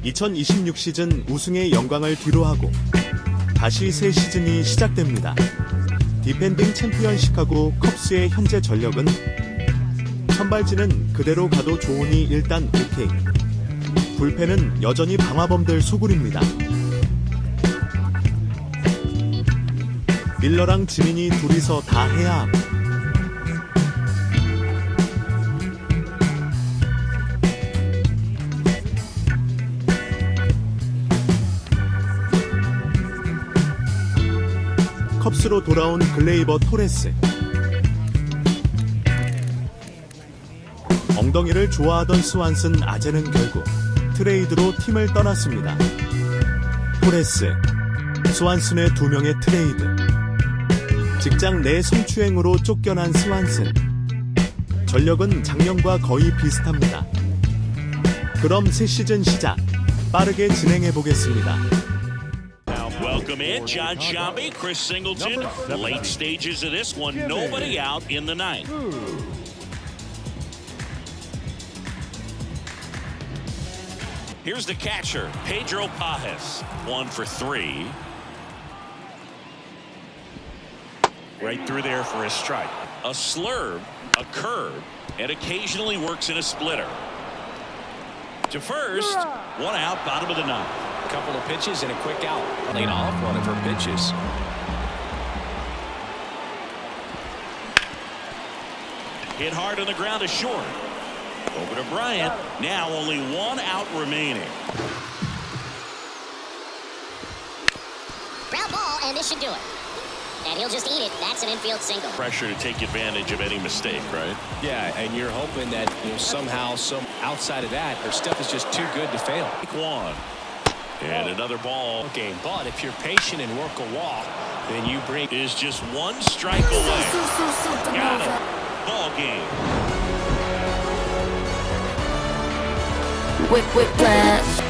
2026 시즌 우승의 영광을 뒤로하고 다시 새 시즌이 시작됩니다. 디펜딩 챔피언 시카고 컵스의 현재 전력은 선발진은 그대로 가도 좋으니 일단 오케이. 불펜은 여전히 방화범들 소굴입니다. 밀러랑 지민이 둘이서 다 해야 함. 컵스로 돌아온 글레이버 토레스. 엉덩이를 좋아하던 스완슨 아재는 결국 트레이드로 팀을 떠났습니다. 토레스, 스완슨의 두 명의 트레이드. 직장 내 성추행으로 쫓겨난 스완슨. 전력은 작년과 거의 비슷합니다. 그럼 새 시즌 시작, 빠르게 진행해 보겠습니다. Welcome in, John Shambi, Chris Singleton. Late stages of this one, nobody out in the ninth. Here's the catcher, Pedro Pajes, 1 for 3. Right through there for a strike. A slurve, a curve, and occasionally works in a splitter. To first, one out, bottom of the ninth. A couple of pitches and a quick out. Lead off one of her pitches. Hit hard on the ground to short. Over to Bryant. Now only one out remaining. Ground ball, and this should do it. And he'll just eat it. That's an infield single. Pressure to take advantage of any mistake, right? Yeah, and you're hoping that somehow, outside of that, her stuff is just too good to fail. One. And another ball. Okay, but if you're patient and work a walk, then you bring Is just one strike away. Got it. Ball game. Whip blast.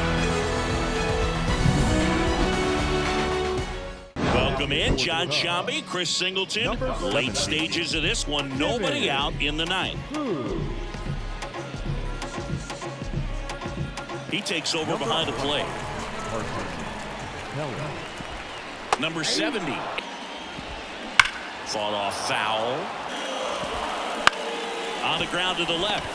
Welcome in, John Shambi, Chris Singleton. Late stages of this one, nobody out in the ninth. He takes over behind the plate. Number 70. Fought off foul. On the ground to the left.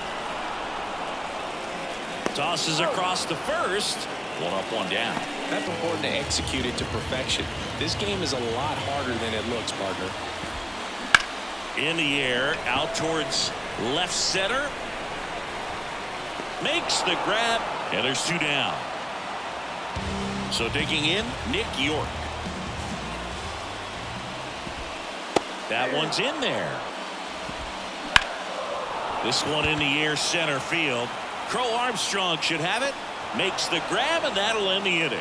Tosses across to first. One up, one down. That's important to execute it to perfection. This game is a lot harder than it looks, partner. In the air, out towards left center. Makes the grab, and there's two down. So digging in, Nick York. That one's in there. This one in the air, center field. Crow Armstrong should have it. Makes the grab, and that'll end the inning.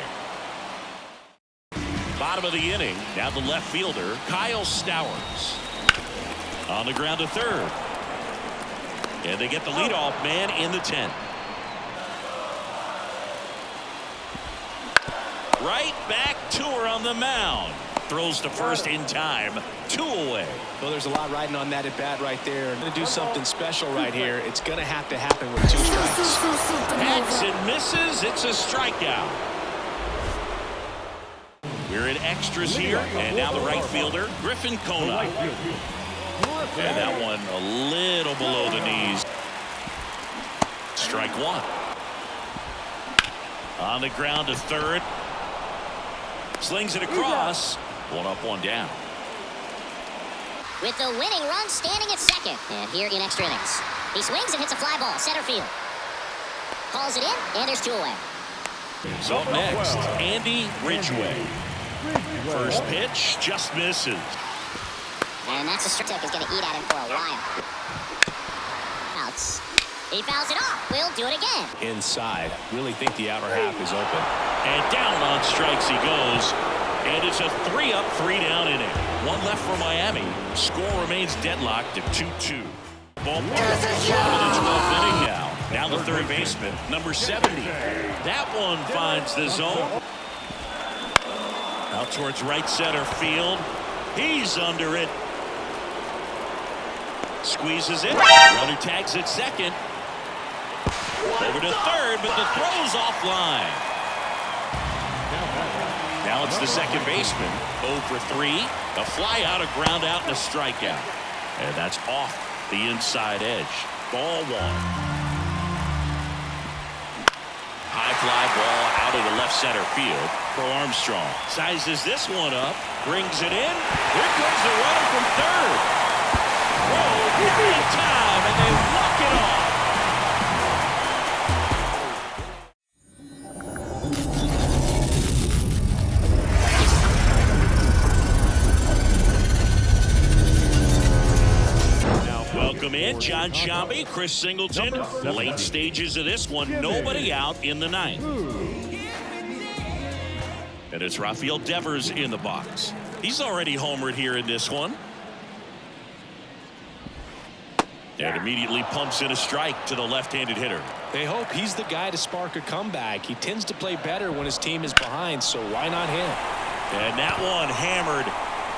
Bottom of the inning, now the left fielder, Kyle Stowers. On the ground to third. And they get the leadoff man in the 10th. Right back to her on the mound. Throws to first in time. 2 away. Well, there's a lot riding on that at bat right there. Going to do something special right here. It's going to have to happen with 2 strikes. Hacks and misses. It's a strikeout. We're in extras here, and now the right fielder, Griffin Conine. And that one a little below the knees. Strike one. On the ground to third. Slings it across. 1 up, 1 down. With the winning run standing at second. And here in extra innings. He swings and hits a fly ball, center field. Calls it in, and there's 2 away. So up next, Andy Ridgway. First pitch, just misses. And that's a strike is going to eat at him for a while. Outs. He fouls it off. We'll do it again. Inside. Really think the outer half is open. And down on strikes he goes. And it's a 3-up, 3-down inning. 1 left for Miami. Score remains deadlocked at 2-2. Ballpark, bottom of the 12th inning now. Now the third baseman, number 70. That one finds the zone. Out towards right center field. He's under it. Squeezes it. Runner tags at second. Over to third, but the throw's offline. Now it's the second baseman. 0 for 3. A fly out, a ground out, and a strikeout. And that's off the inside edge. Ball 1. High fly ball out of the left center field for Armstrong. Sizes this one up, brings it in. Here comes the runner from third. Whoa, not in time, and they walk it off. Welcome in, John Shambi, Chris Singleton. Late stages of this one, nobody out in the ninth. And it's Rafael Devers in the box. He's already homered here in this one. And immediately pumps in a strike to the left-handed hitter. They hope he's the guy to spark a comeback. He tends to play better when his team is behind, so why not him? And that one hammered.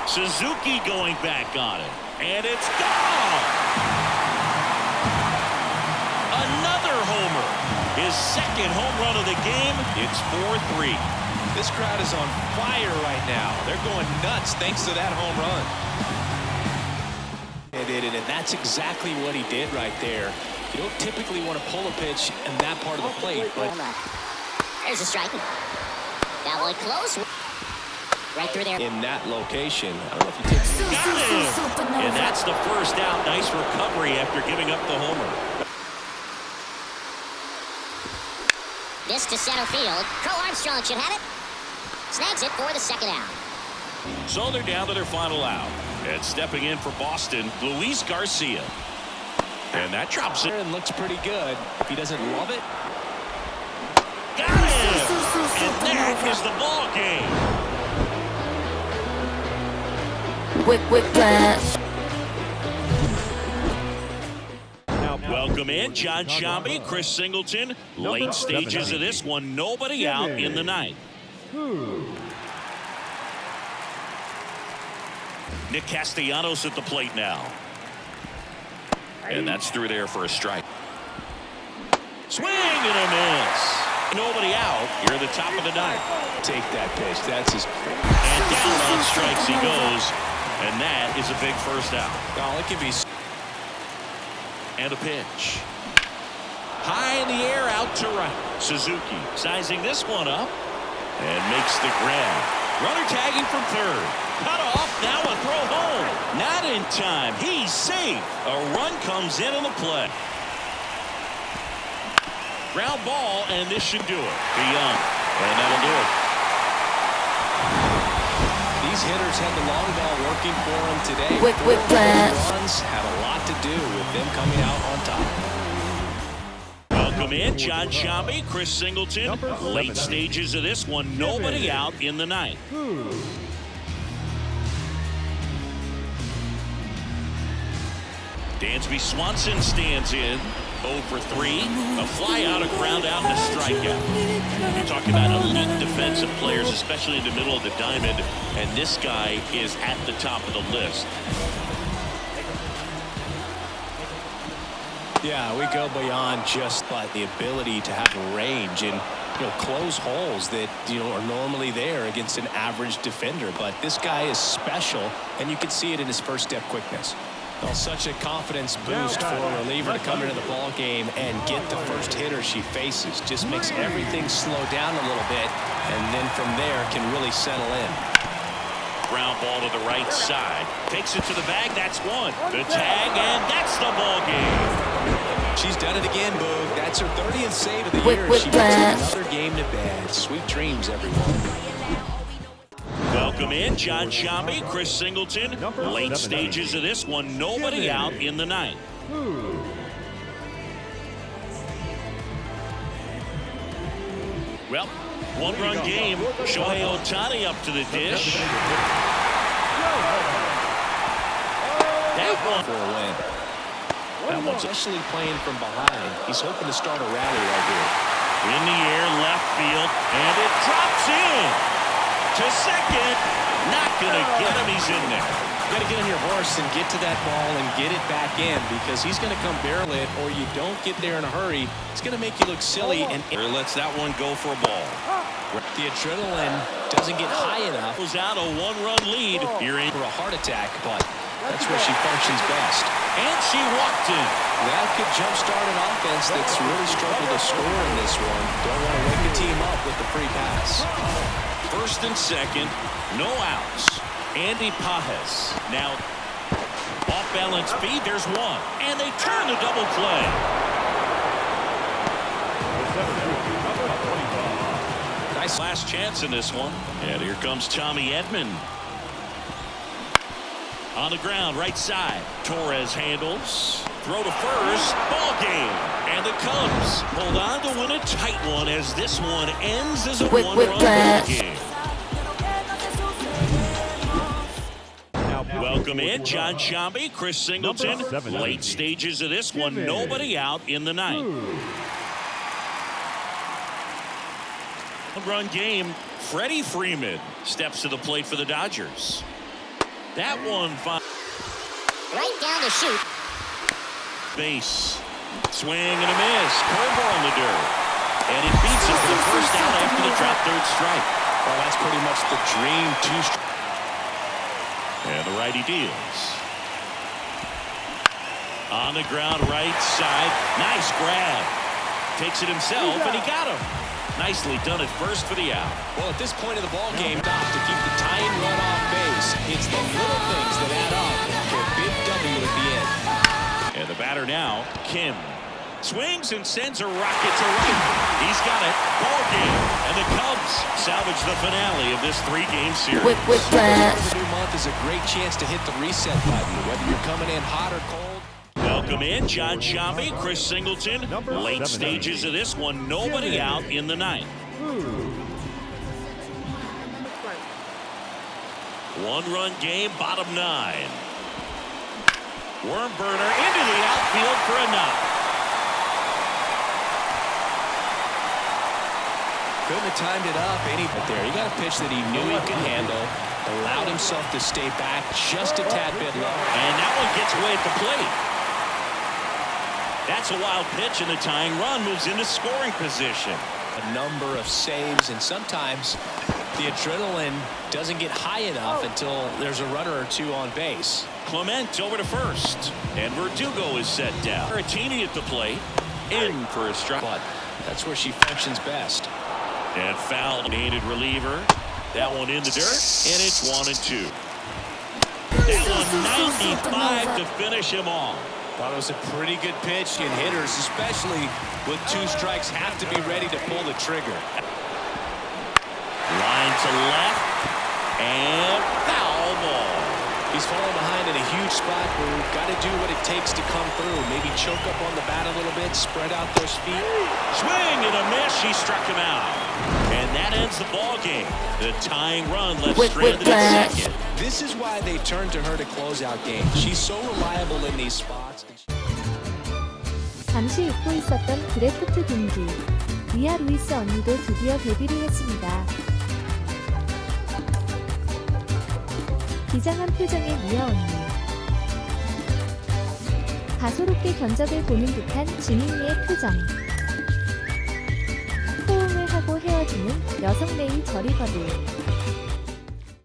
Suzuki going back on it. And it's gone! Another homer. His second home run of the game. It's 4-3. This crowd is on fire right now. They're going nuts thanks to that home run. And that's exactly what he did right there. You don't typically want to pull a pitch in that part of the plate, but there's a strike. That one close. Right through there. In that location, I don't know if you take Got him! And that's the first out. Nice recovery after giving up the homer. This to center field. Crow Armstrong should have it. Snags it for the second out. So they're down to their final out. And stepping in for Boston, Luis Garcia. And that drops it. And looks pretty good. If he doesn't love it. Got him! And that is the ball game. Welcome in, John Shambi, Chris Singleton. Late stages of this one, nobody out in the ninth. Nick Castellanos at the plate now. And that's through there for a strike. Swing and a miss. Nobody out here at the top of the ninth. Take that pitch. That's his. And down on strikes he goes. And that is a big first out. Well, it could be. And a pitch. High in the air out to right. Suzuki sizing this one up. And makes the grab. Runner tagging from third. Cut off. Now a throw home. Not in time. He's safe. A run comes in on the play. Ground ball, and this should do it. To Young. And that'll do it. These hitters had the long ball working for them today. Runs had a lot to do with them coming out on top. Welcome in, John Shambi, Chris Singleton. Late stages of this one, nobody out in the ninth. Dansby Swanson stands in. 0 for 3. A fly out, a ground out, and a strikeout. You're talking about elite defensive players, especially in the middle of the diamond, and this guy is at the top of the list. Yeah, we go beyond just by the ability to have range and close holes that are normally there against an average defender. But this guy is special, and you can see it in his first step quickness. Well, such a confidence boost for a reliever to come into the ball game and get the first hitter she faces. Just makes everything slow down a little bit, and then from there can really settle in. Ground ball to the right side. Takes it to the bag. That's one. The tag, and that's the ball game. She's done it again, Boog. That's her 30th save of the year. She puts another game to bed. Sweet dreams, everyone. Welcome in, John Shambi, Chris Singleton. Late stages of this one, nobody out in the ninth. Well, one-run game. Shohei Ohtani up to the dish. That one for a win. That one's actually playing from behind. He's hoping to start a rally right here. In the air, left field, and it drops in. To second, not gonna get him. He's in there. You got to get on your horse and get to that ball and get it back in, because he's going to come barrel it, or you don't get there in a hurry. It's going to make you look silly. And lets that one go for a ball. The adrenaline doesn't get high enough. Goes out a one-run lead. Here in For a heart attack, but that's where she functions best. and she walked in. That could jumpstart an offense that's really struggled to score in this one. Don't want to wake the team up with the free pass. First and second, no outs. Andy Pajes now off balance feed. There's one, and they turn the double play. Nice last chance in this one. And here comes Tommy Edman. On the ground, right side. Torres handles. Throw to first. Ball game. And the Cubs hold on to win a tight one as this one ends as a one-run ball game. Welcome in, John Shambi, Chris Singleton. Late stages of this one, nobody out in the ninth. Run game, Freddie Freeman steps to the plate for the Dodgers. That one fine. Right down to shoot. Base. Swing and a miss. Curveball in the dirt. And it beats him for the first out after the drop third strike. Well, that's pretty much the dream two-strike. And the righty deals. On the ground, right side. Nice grab. Takes it himself, and he got him. Nicely done at first for the out. Well, at this point of the ball game, to keep the tying run off base, it's the little things that add up for a big W at the end. And the batter now, Kim. Swings and sends a rocket to right. He's got it. Ball game. And the Cubs salvage the finale of this three-game series. The new month is a great chance to hit the reset button, whether you're coming in hot or cold. Welcome in, John Shambi, Chris Singleton. Late stages of this one, nobody out in the ninth. One-run game, bottom nine. Worm burner into the outfield for a knock. Couldn't have timed it up but there. He got a pitch that he knew he could handle, allowed himself to stay back just a tad bit low. And that one gets away at the plate. That's a wild pitch, and the tying run moves into scoring position. A number of saves, and sometimes the adrenaline doesn't get high enough until there's a runner or two on base. Clement over to first, and Verdugo is set down. Berrettini at the plate, in for a strike. But that's where she functions best. And foul, needed reliever. That one in the dirt, and it's 1-2. That one 95 to finish him off. Thought it was a pretty good pitch, and hitters, especially with two strikes, have to be ready to pull the trigger. Line to left, and foul ball. He's falling behind in a huge spot where we've got to do what it takes to come through. Maybe choke up on the bat a little bit, spread out those feet. Swing and a miss. She struck him out. And that ends the ball game. The tying run left stranded at second. This is why they turn to her to close out games. She's so reliable in these spots. 잠시 잊고 있었던 드래프트 동기 미아 루이스 언니도 드디어 데뷔를 했습니다. 비장한 표정의 미아 언니. 가소롭게 견적을 보는 듯한 지민이의 표정. 포옹을 하고 헤어지는 여성 내일 저리거들.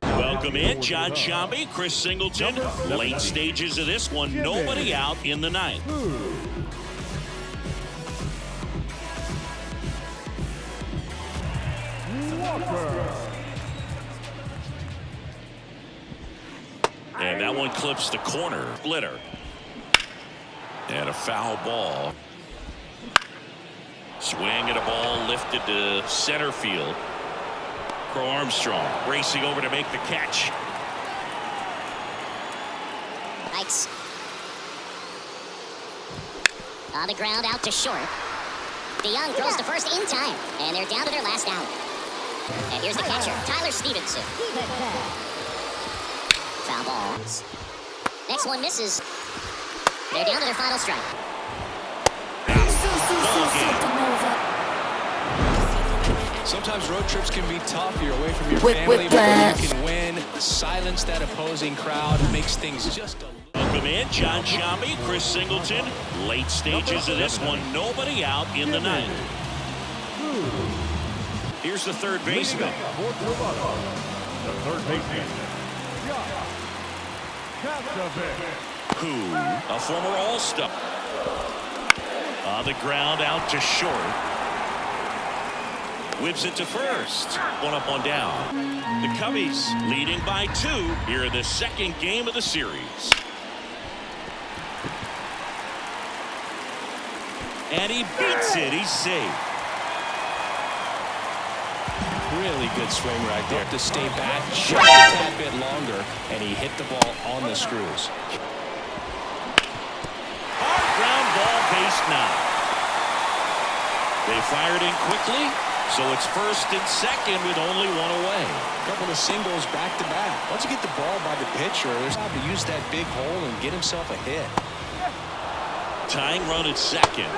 Welcome in, John Shambi, Chris Singleton. Late stages of this one, nobody out in the ninth. And that one clips the corner. Splitter. And a foul ball. Swing at a ball lifted to center field. Crow Armstrong racing over to make the catch. Yikes. On the ground, out to short. DeYoung throws to first in time, and they're down to their last out. And here's the catcher, Tyler Stevenson. Foul balls. Next one misses. They're down to their final strike. Sometimes road trips can be tough. You're away from your family, but you can win. Silence that opposing crowd makes things just a little. Welcome in, John Shambi, Chris Singleton. Late stages of this one, nobody out in the ninth. Here's the third baseman. The third baseman. Who? A former All-Star. On the ground, out to short. Whips it to first. One up, one down. The Cubbies leading by 2 here in the second game of the series. And he beats it. He's safe. Really good swing right there to stay back just a tad bit longer, and he hit the ball on the screws. Hard ground ball, base now. They fired in quickly, so it's first and second with only 1 away. A couple of singles back to back. Once you get the ball by the pitcher, there's time to use that big hole and get himself a hit. Tying run at second.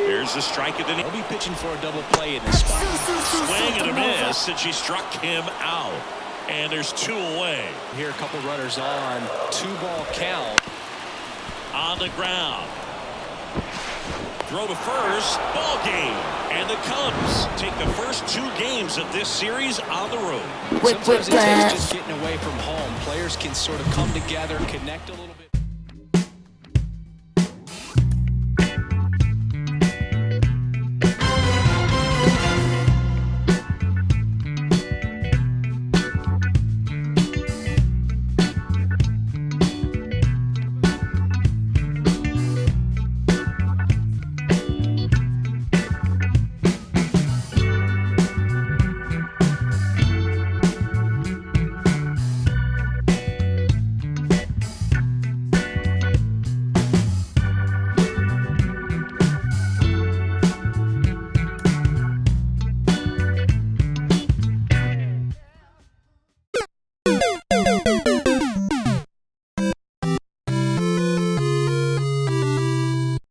There's the strike at the knee. He'll be pitching for a double play in this spot. Swing and a miss, and she struck him out. And there's 2 away. Here, a couple runners on. 2-ball count. On the ground. Throw to first. Ball game. And the Cubs take the first 2 games of this series on the road. Sometimes it takes just getting away from home. Players can sort of come together, connect a little bit.